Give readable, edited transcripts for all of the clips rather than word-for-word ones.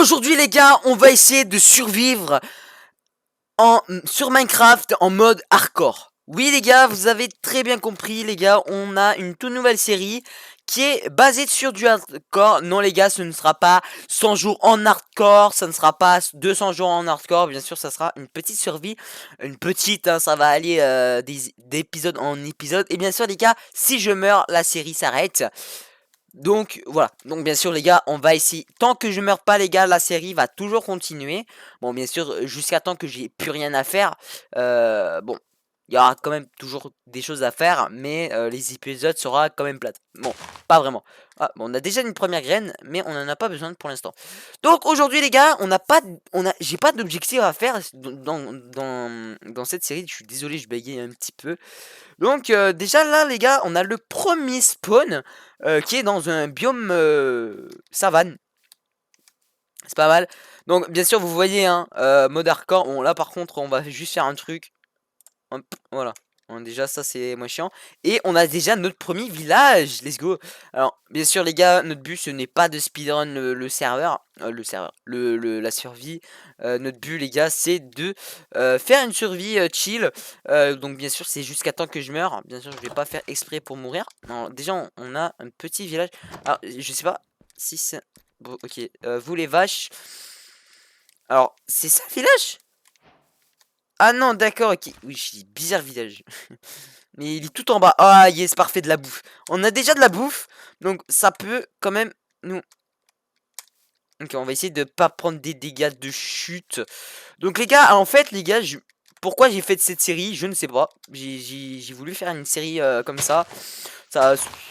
Aujourd'hui les gars, on va essayer de survivre sur Minecraft en mode hardcore. Oui les gars, vous avez très bien compris les gars, on a une toute nouvelle série qui est basée sur du hardcore. Non les gars, ce ne sera pas 100 jours en hardcore, ça ne sera pas 200 jours en hardcore, bien sûr ça sera une petite survie. Une petite, hein, ça va aller d'épisode en épisode. Et bien sûr les gars, si je meurs, la série s'arrête. Donc voilà, donc bien sûr les gars, on va essayer, tant que je meurs pas les gars, la série va toujours continuer. Bon bien sûr, jusqu'à temps que j'ai plus rien à faire. Bon, il y aura quand même toujours des choses à faire, mais les épisodes sera quand même plates. Bon, pas vraiment. Ah, bon, on a déjà une première graine, mais on en a pas besoin pour l'instant. Donc aujourd'hui les gars, j'ai pas d'objectif à faire dans cette série. Je suis désolé, je bégaye un petit peu. Donc déjà là les gars, on a le premier spawn qui est dans un biome savane. C'est pas mal. Donc bien sûr vous voyez hein, mode hardcore. Bon là par contre on va juste faire un truc. Hop, voilà. Bon, déjà ça c'est moins chiant. Et on a déjà notre premier village. Let's go. Alors bien sûr les gars, notre but ce n'est pas de speedrun le serveur. La survie. Notre but les gars c'est de faire une survie chill. Donc bien sûr c'est jusqu'à temps que je meure. Bien sûr je vais pas faire exprès pour mourir. Alors, déjà on a un petit village. Alors je sais pas si c'est... Bon, ok. Vous les vaches. Alors c'est ça le village? Ah non, d'accord, ok. Oui, je dis bizarre village. Mais il est tout en bas. Ah, yes, parfait, de la bouffe. On a déjà de la bouffe, donc ça peut quand même nous... Ok, on va essayer de pas prendre des dégâts de chute. Donc les gars, en fait, les gars, pourquoi j'ai fait cette série, je ne sais pas. J'ai voulu faire une série comme ça.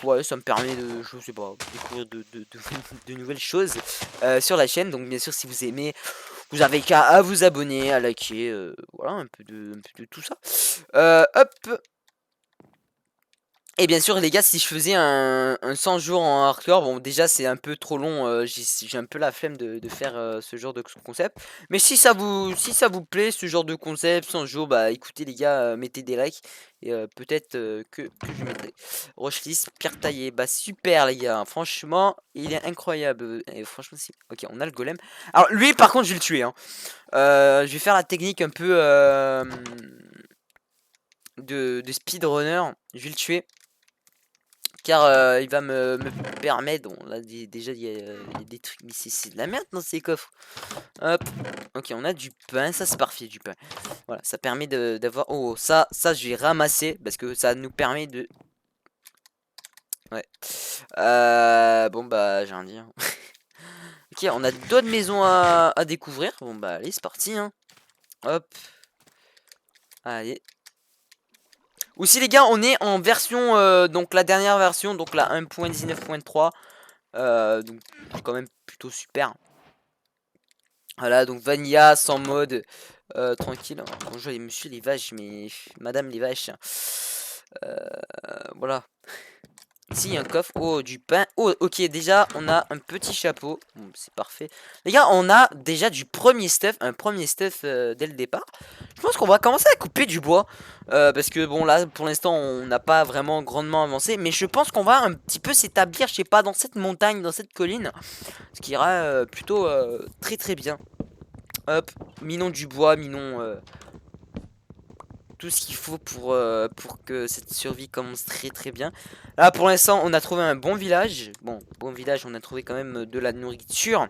Ouais, ça me permet de, je sais pas, découvrir de nouvelles choses sur la chaîne. Donc bien sûr, si vous aimez, vous avez qu'à à vous abonner, à liker, voilà, un peu de tout ça. Hop. Et bien sûr les gars, si je faisais un 100 jours en hardcore, bon déjà c'est un peu trop long, j'ai un peu la flemme de faire ce genre de concept. Mais si ça vous plaît ce genre de concept, 100 jours, bah écoutez les gars, mettez des likes. Et peut-être que je mettrai. Rochelist, pierre taillée, bah super les gars, franchement il est incroyable. Et franchement c'est... Ok, on a le golem. Alors lui par contre je vais le tuer hein. Je vais faire la technique un peu de speedrunner, je vais le tuer. Car il va me permettre, bon là déjà il y a des trucs, mais c'est de la merde dans ces coffres. Hop, ok on a du pain, ça c'est parfait du pain. Voilà, ça permet d'avoir, oh ça je vais ramasser, parce que ça nous permet de... Ouais. Bon bah j'ai rien dit. Ok, on a d'autres maisons à découvrir, bon bah allez c'est parti hein. Hop. Allez. Aussi les gars, on est en version, donc la dernière version, donc la 1.19.3. Donc quand même plutôt super. Voilà, donc Vanilla sans mode tranquille. Bonjour les monsieur les vaches, mais madame les vaches. Voilà. Ici il y a un coffre. Oh, du pain. Oh, ok, déjà on a un petit chapeau. Bon, c'est parfait. Les gars, on a déjà du premier stuff. Un premier stuff dès le départ. Je pense qu'on va commencer à couper du bois. Parce que bon, là pour l'instant on n'a pas vraiment grandement avancé. Mais je pense qu'on va un petit peu s'établir, je sais pas, dans cette montagne, dans cette colline. Ce qui ira plutôt très très bien. Hop, minons du bois, minons tout ce qu'il faut pour que cette survie commence très très bien. Là pour l'instant on a trouvé un bon village. Bon village, on a trouvé quand même de la nourriture.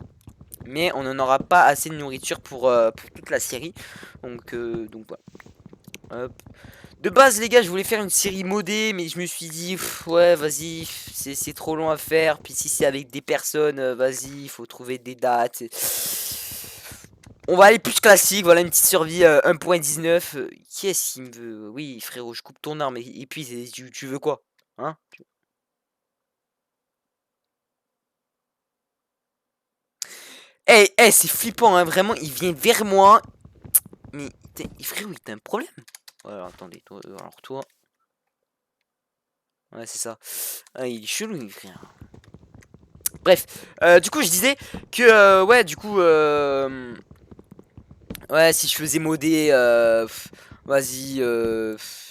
Mais on n'en aura pas assez de nourriture pour toute la série. Donc voilà. Hop. De base les gars je voulais faire une série modée, mais je me suis dit ouais vas-y c'est trop long à faire. Puis si c'est avec des personnes, vas-y il faut trouver des dates. On va aller plus classique, voilà une petite survie 1.19. Qui est-ce qui me veut? Oui frérot, je coupe ton arme et puis tu veux quoi? Hein? Eh, c'est flippant hein, vraiment, il vient vers moi. Mais frérot, il t'a un problème? Ouais, alors, attendez, alors toi. Ouais c'est ça. Ah, il est chelou il frère. Bref, du coup je disais que ouais du coup ouais si je faisais modder vas-y,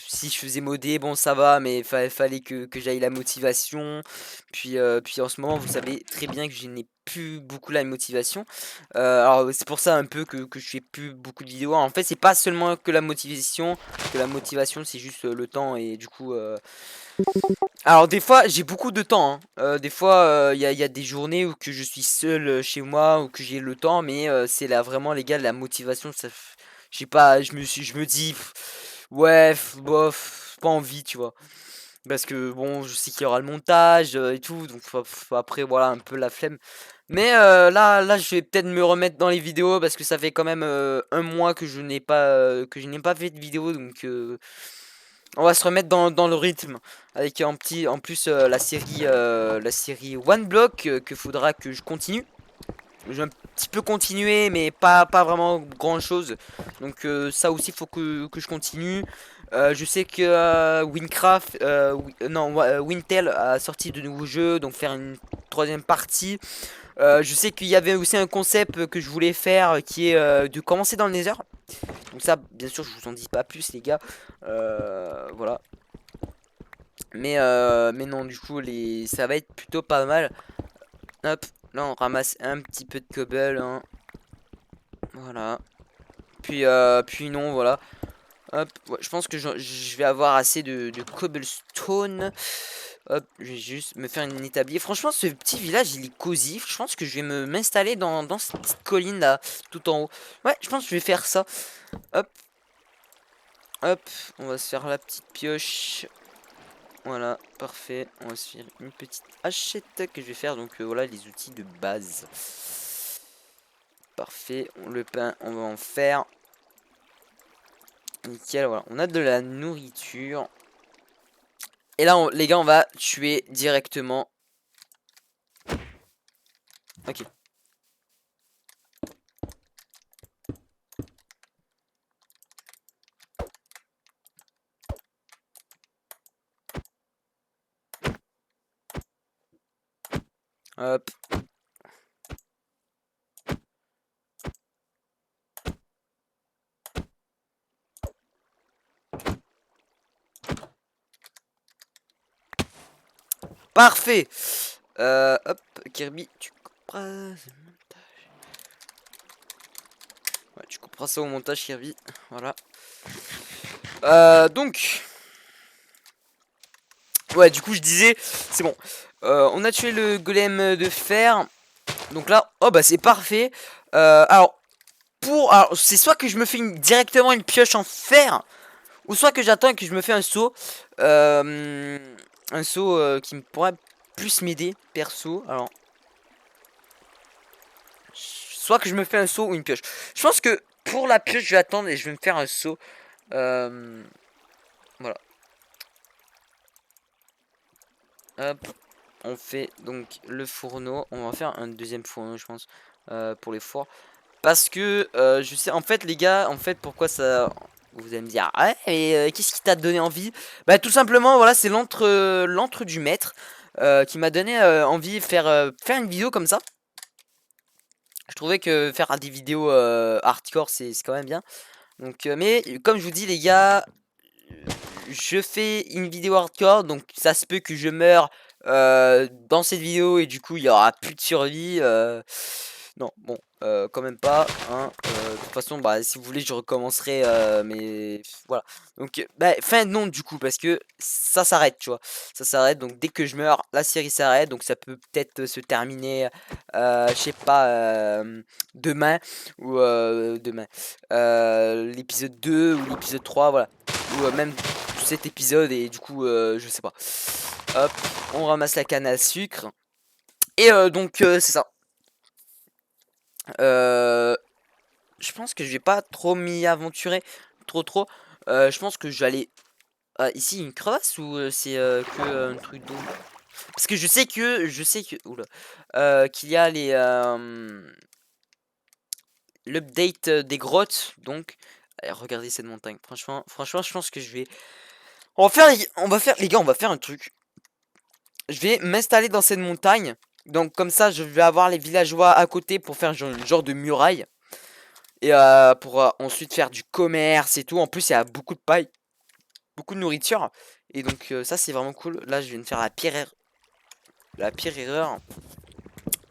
si je faisais modder, bon ça va, mais fallait que j'aille la motivation. Puis en ce moment, vous savez très bien que je n'ai plus beaucoup la motivation. Alors c'est pour ça un peu que je fais plus beaucoup de vidéos. En fait, c'est pas seulement que la motivation, c'est juste le temps et du coup. Alors des fois j'ai beaucoup de temps, hein. Des fois il y a des journées où que je suis seul chez moi ou que j'ai le temps, mais c'est là vraiment les gars la motivation ça je sais pas, je me dis ouais bof pas envie tu vois, parce que bon je sais qu'il y aura le montage et tout donc après voilà un peu la flemme, mais là je vais peut-être me remettre dans les vidéos parce que ça fait quand même un mois que je n'ai pas fait de vidéo donc on va se remettre dans le rythme avec en plus la série One Block que faudra que je continue. Je vais un petit peu continuer mais pas vraiment grand chose. Donc ça aussi faut que je continue. Je sais que Wincraft non Wintel a sorti de nouveaux jeux donc faire une troisième partie. Je sais qu'il y avait aussi un concept que je voulais faire qui est de commencer dans le Nether. Donc ça, bien sûr, je vous en dis pas plus, les gars. Voilà. Mais non, du coup, ça va être plutôt pas mal. Hop, là, on ramasse un petit peu de cobble, hein. Voilà. Puis non, voilà. Hop, ouais, je pense que je vais avoir assez de cobblestone. Hop, je vais juste me faire une établi. Franchement, ce petit village, il est cosy. Je pense que je vais m'installer dans cette petite colline là, tout en haut. Ouais, je pense que je vais faire ça. Hop, hop, on va se faire la petite pioche. Voilà, parfait. On va se faire une petite hachette que je vais faire. Donc voilà les outils de base. Parfait. Le pain, on va en faire. Nickel, voilà. On a de la nourriture. Et là, les gars, on va tuer directement. Ok. Hop. Parfait. Hop, Kirby, tu couperas ce montage. Ouais, tu couperas ça au montage, Kirby. Voilà. Donc. Ouais, du coup, je disais, c'est bon. On a tué le golem de fer. Donc là, oh bah c'est parfait. Alors, c'est soit que je me fais directement une pioche en fer, ou soit que j'attends et que je me fais un seau. Un seau qui me pourrait plus m'aider, perso. Alors, soit que je me fais un seau ou une pioche. Je pense que pour la pioche, je vais attendre et je vais me faire un seau. Voilà. Hop. On fait donc le fourneau. On va faire un deuxième fourneau, je pense, pour les fours. Parce que je sais, en fait, les gars, en fait, pourquoi ça. Vous allez me dire, ah ouais, et qu'est-ce qui t'a donné envie? Bah, tout simplement, voilà, c'est l'antre du maître qui m'a donné envie de faire une vidéo comme ça. Je trouvais que faire des vidéos hardcore, c'est quand même bien. Donc, mais comme je vous dis, les gars, je fais une vidéo hardcore, donc ça se peut que je meure dans cette vidéo et du coup il y aura plus de survie. Non, bon, quand même pas. Hein, de toute façon, bah, si vous voulez, je recommencerai, mais voilà. Donc, bah, fin non du coup, parce que ça s'arrête, tu vois. Ça s'arrête, donc dès que je meurs, la série s'arrête. Donc ça peut peut-être se terminer, je sais pas, demain ou demain. L'épisode 2 ou l'épisode 3 voilà. Ou même cet épisode et du coup je sais pas. Hop, on ramasse la canne à sucre. Et donc c'est ça. Je pense que je vais pas trop m'y aventurer. Trop. Je pense que je vais aller... ici une crevasse ou c'est que un truc d'eau? Parce que je sais que oula, qu'il y a l'update des grottes. Donc allez, regardez cette montagne. Franchement, je pense que je vais... on va faire les gars, on va faire un truc. Je vais m'installer dans cette montagne. Donc comme ça, je vais avoir les villageois à côté pour faire genre, une genre de muraille. Et pour ensuite faire du commerce et tout. En plus, il y a beaucoup de paille, beaucoup de nourriture. Et donc, ça, c'est vraiment cool. Là, je viens de faire la pire erreur.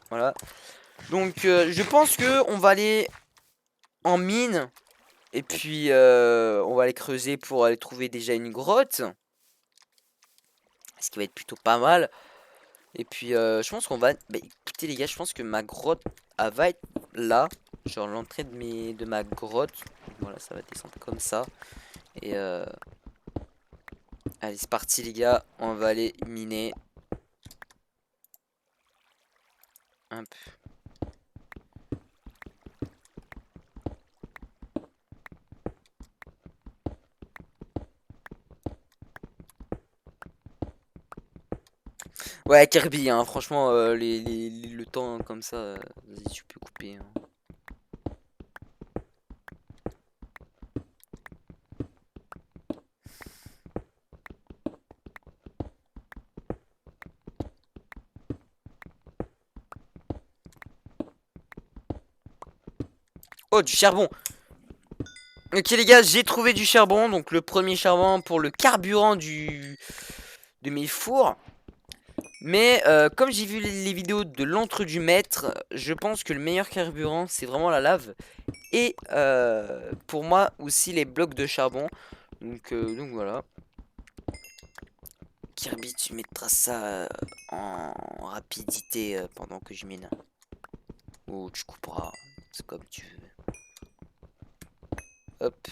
Voilà. Donc, je pense que on va aller en mine. Et puis, on va aller creuser pour aller trouver déjà une grotte. Ce qui va être plutôt pas mal. Et puis, je pense qu'on va... Bah, écoutez, les gars, je pense que ma grotte, elle va être là. Genre l'entrée de ma grotte. Voilà, ça va descendre comme ça. Et allez, c'est parti, les gars. On va aller miner. Hop. Ouais, Kirby, hein, franchement, le temps comme ça, vas-y, tu peux couper, hein. Oh, du charbon. Ok, les gars, j'ai trouvé du charbon. Donc, le premier charbon pour le carburant de mes fours. Mais comme j'ai vu les vidéos de l'entre du maître, je pense que le meilleur carburant, c'est vraiment la lave. Et pour moi aussi les blocs de charbon. Donc voilà. Kirby, tu mettras ça en rapidité pendant que je mine. Ou tu couperas, c'est comme tu veux. Hop.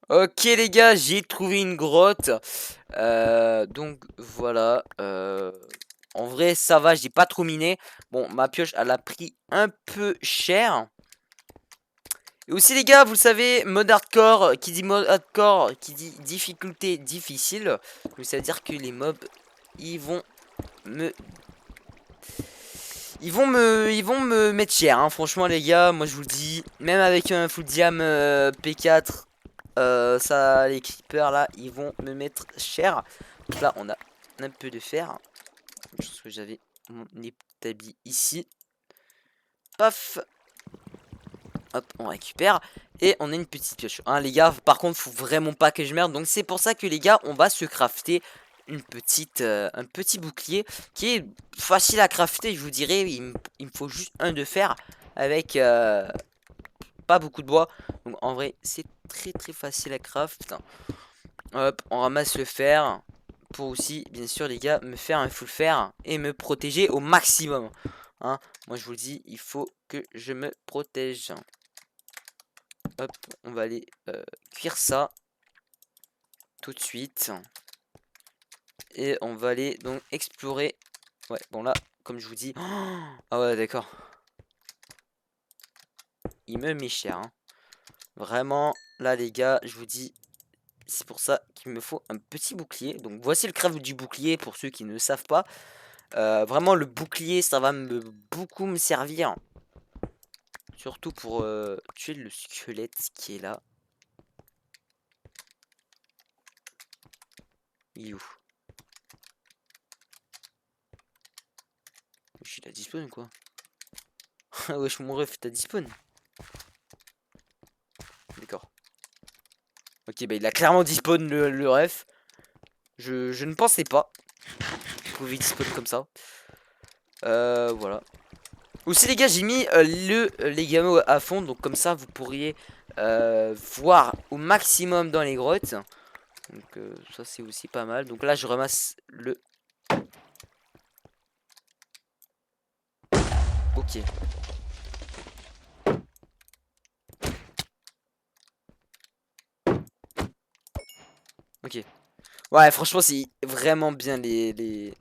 Ok les gars, j'ai trouvé une grotte. Donc voilà. En vrai, ça va, j'ai pas trop miné. Bon, ma pioche, elle a pris un peu cher. Et aussi les gars, vous le savez, mode hardcore, qui dit mode hardcore, qui dit difficulté difficile. Donc ça veut dire que les mobs, ils vont me... Ils vont me mettre cher, hein. Franchement les gars, moi je vous le dis, même avec un full diam P4, ça, les creepers là, ils vont me mettre cher. Donc là, on a un peu de fer. Je pense que j'avais mon établi ici. Paf. Hop, on récupère. Et on a une petite pioche. Hein, les gars, par contre, faut vraiment pas que je merde. Donc c'est pour ça que les gars, on va se crafter une petite, un petit bouclier qui est facile à crafter. Je vous dirais, il me faut juste un de fer avec pas beaucoup de bois. Donc en vrai, c'est très très facile à craft. Hop, on ramasse le fer pour aussi, bien sûr, les gars, me faire un full fer et me protéger au maximum. Hein, moi, je vous le dis, il faut que je me protège. Hop, on va aller cuire ça tout de suite. Et on va aller donc explorer. Ouais, bon là, comme je vous dis... Ah ouais, d'accord. Il me met cher, hein. Vraiment, là les gars, je vous dis, c'est pour ça qu'il me faut un petit bouclier. Donc voici le craft du bouclier pour ceux qui ne savent pas. Vraiment, le bouclier, ça va beaucoup me servir. Surtout pour tuer le squelette qui est là. Il est où? Il a dispawn ou quoi? Ah wesh, mon ref, t'as dispawn. D'accord. Ok, bah il a clairement dispawn le ref. Je ne pensais pas qu'il pouvait dispawn comme ça. Voilà. Aussi les gars, j'ai mis les gamos à fond. Donc comme ça, vous pourriez voir au maximum dans les grottes. Donc ça c'est aussi pas mal. Donc là je ramasse le... Ok. Ok. Ouais, franchement, c'est vraiment bien les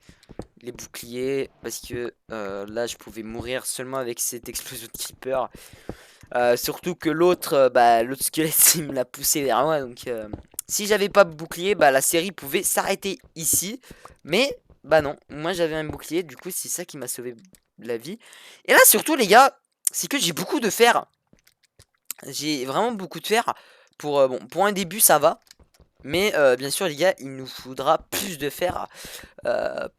boucliers. Parce que là, je pouvais mourir seulement avec cette explosion de creeper. Surtout que l'autre, bah, l'autre squelette, il me l'a poussé vers moi. Donc, si j'avais pas de bouclier, bah, la série pouvait s'arrêter ici. Mais, bah non, moi j'avais un bouclier. Du coup, c'est ça qui m'a sauvé la vie. Et là, surtout, les gars, c'est que j'ai beaucoup de fer. J'ai vraiment beaucoup de fer. Bon, pour un début, ça va. Mais bien sûr les gars, il nous faudra plus de fer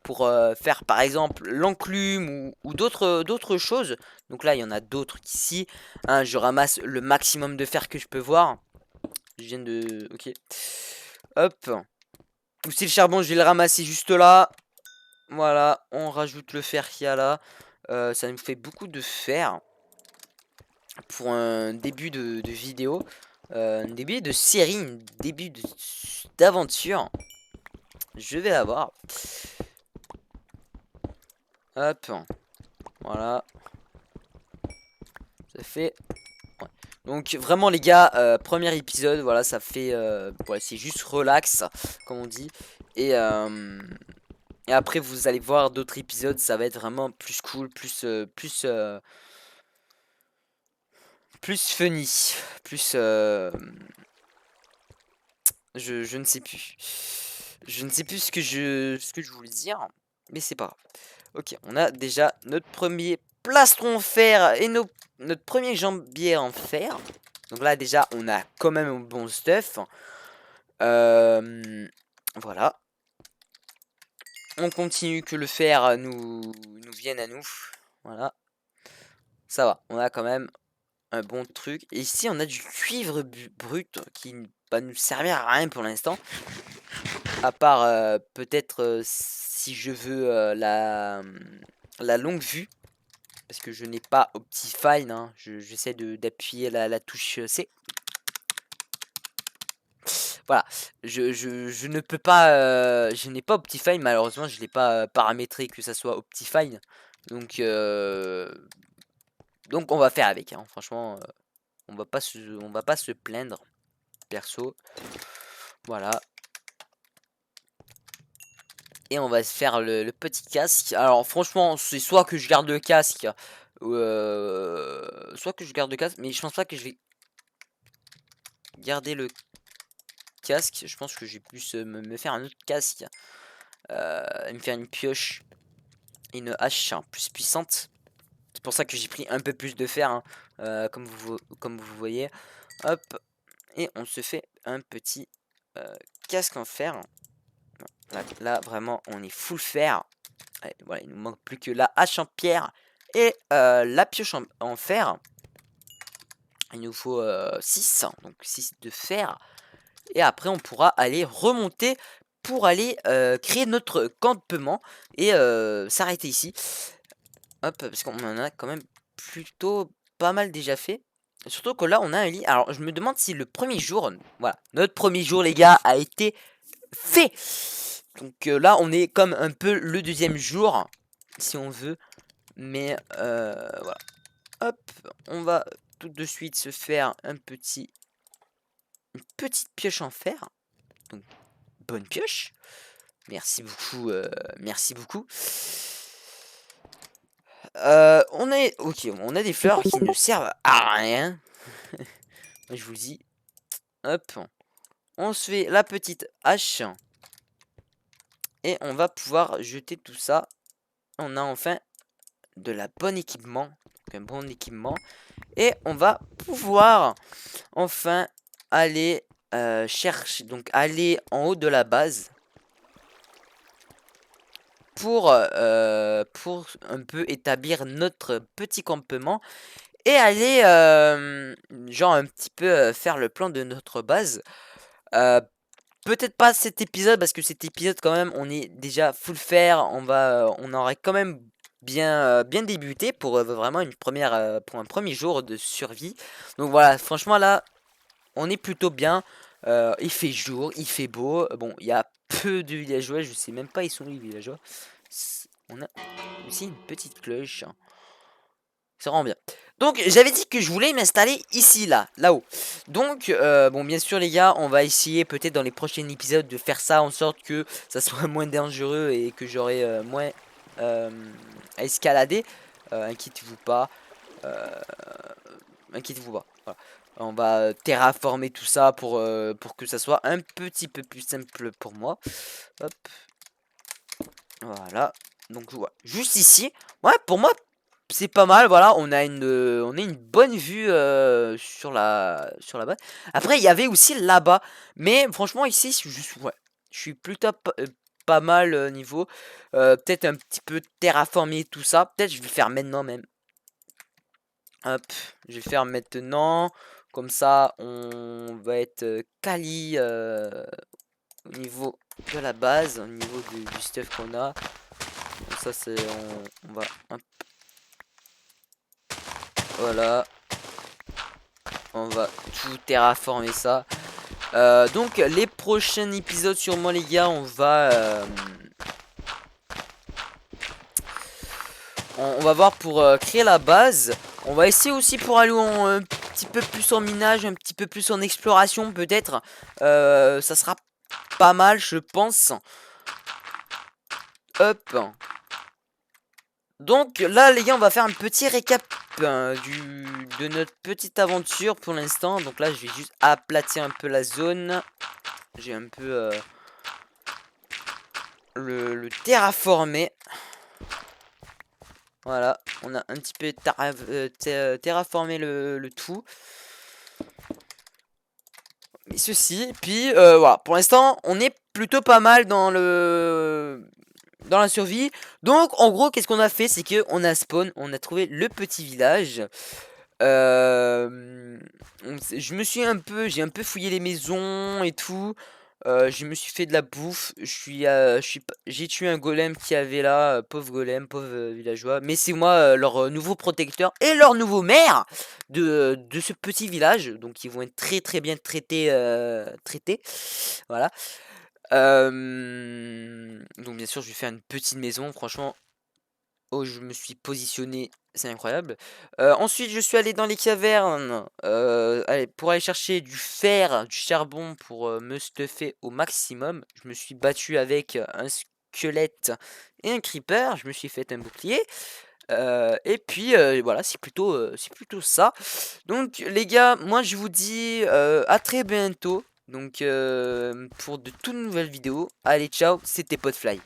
pour faire par exemple l'enclume ou d'autres choses. Donc là il y en a d'autres ici, hein, je ramasse le maximum de fer que je peux voir. Je viens de... Ok. Hop. Aussi le charbon je vais le ramasser juste là. Voilà, on rajoute le fer qu'il y a là. Ça nous fait beaucoup de fer pour un début de vidéo. Un début de série, un début d'aventure. Je vais l'avoir. Hop. Voilà. Ça fait... Ouais. Donc vraiment les gars, premier épisode, voilà, ça fait... ouais, c'est juste relax, comme on dit. Et après vous allez voir d'autres épisodes, ça va être vraiment plus cool, plus funny. Plus... je ne sais plus. Je ne sais plus ce que je voulais dire. Mais c'est pas grave. Ok, on a déjà notre premier plastron en fer et notre premier jambier en fer. Donc là déjà on a quand même un bon stuff. Voilà. On continue que le fer nous vienne à nous. Voilà. Ça va, on a quand même un bon truc. Et ici on a du cuivre brut qui va nous servir à rien pour l'instant. À part peut-être si je veux la longue vue. Parce que je n'ai pas Optifine, hein. J'essaie d'appuyer la touche C. Voilà, je ne peux pas, je n'ai pas Optifine, malheureusement, je l'ai pas paramétré que ça soit Optifine. Donc on va faire avec, hein. Franchement, on va pas se plaindre, perso. Voilà. Et on va se faire le petit casque. Alors franchement, c'est soit que je garde le casque, soit que je garde le casque, mais je pense pas que je vais garder le casque. Je pense que je vais plus me faire un autre casque. Me faire une pioche et une hache plus puissante. C'est pour ça que j'ai pris un peu plus de fer, hein, comme vous voyez. Hop. Et on se fait un petit casque en fer. Là, vraiment, on est full fer. Allez, voilà, il nous manque plus que la hache en pierre et la pioche en fer. Il nous faut 6, donc 6 de fer. Et après, on pourra aller remonter pour aller créer notre campement et s'arrêter ici. Hop, parce qu'on en a quand même plutôt pas mal déjà fait. Surtout que là, on a un lit. Alors, je me demande si le premier jour, voilà, notre premier jour, les gars, a été fait. Donc là, on est comme un peu le deuxième jour, si on veut. Mais voilà. Hop, on va tout de suite se faire une petite pioche en fer. Donc, bonne pioche. Merci beaucoup, merci beaucoup. On a des fleurs qui ne servent à rien. Je vous dis. Hop. On se fait la petite hache. Et on va pouvoir jeter tout ça. On a enfin de la bonne équipement. Un bon équipement. Et on va pouvoir enfin aller chercher. Donc aller en haut de la base. Pour un peu établir notre petit campement. Et aller genre un petit peu faire le plan de notre base. Peut-être pas cet épisode, parce que cet épisode quand même on est déjà full fer. On aurait quand même bien débuté pour vraiment pour un premier jour de survie. Donc voilà, franchement là on est plutôt bien. Il fait jour, il fait beau. Bon, il y a peu de villageois, je sais même pas ils sont où les villageois. On a aussi une petite cloche. Ça rend bien. Donc j'avais dit que je voulais m'installer ici, là-haut. Donc bon, bien sûr les gars, on va essayer peut-être dans les prochains épisodes de faire ça en sorte que ça soit moins dangereux et que j'aurai moins à escalader. Inquiétez-vous pas. Euh, Inquiétez-vous pas. Voilà. On va terraformer tout ça pour que ça soit un petit peu plus simple pour moi. Hop. Voilà. Donc voilà. Juste ici. Ouais, pour moi, c'est pas mal. Voilà, on a une bonne vue sur la base. Après, il y avait aussi là-bas. Mais franchement, ici, ouais, je suis plutôt pas mal niveau. Peut-être un petit peu terraformer tout ça. Peut-être je vais le faire maintenant même. Hop, je vais faire maintenant. Comme ça, on va être quali au niveau de la base, au niveau du stuff qu'on a. Donc ça, c'est. On va. Hop, voilà. On va tout terraformer ça. Donc, les prochains épisodes, sûrement, les gars, on va voir pour créer la base. On va essayer aussi pour aller un petit peu plus en minage, un petit peu plus en exploration peut-être. Ça sera pas mal je pense. Hop. Donc là les gars on va faire un petit récap de notre petite aventure pour l'instant. Donc là je vais juste aplatir un peu la zone. J'ai un peu le terraformé. Voilà, on a un petit peu terraformé le tout. Mais ceci, puis voilà, pour l'instant, on est plutôt pas mal dans la survie. Donc, en gros, qu'est-ce qu'on a fait? C'est que on a spawn, on a trouvé le petit village. J'ai un peu fouillé les maisons et tout. Je me suis fait de la bouffe. J'ai tué un golem qui avait là, pauvre golem, pauvre villageois. Mais c'est moi leur nouveau protecteur et leur nouveau maire de ce petit village. Donc ils vont être très très bien traités. Voilà. Donc bien sûr, je vais faire une petite maison. Franchement, oh, je me suis positionné, c'est incroyable. Ensuite, je suis allé dans les cavernes pour aller chercher du fer, du charbon pour me stuffer au maximum. Je me suis battu avec un squelette et un creeper. Je me suis fait un bouclier. Et puis voilà, c'est plutôt ça. Donc les gars, moi je vous dis à très bientôt. Donc pour de toutes nouvelles vidéos. Allez, ciao, c'était Podfly.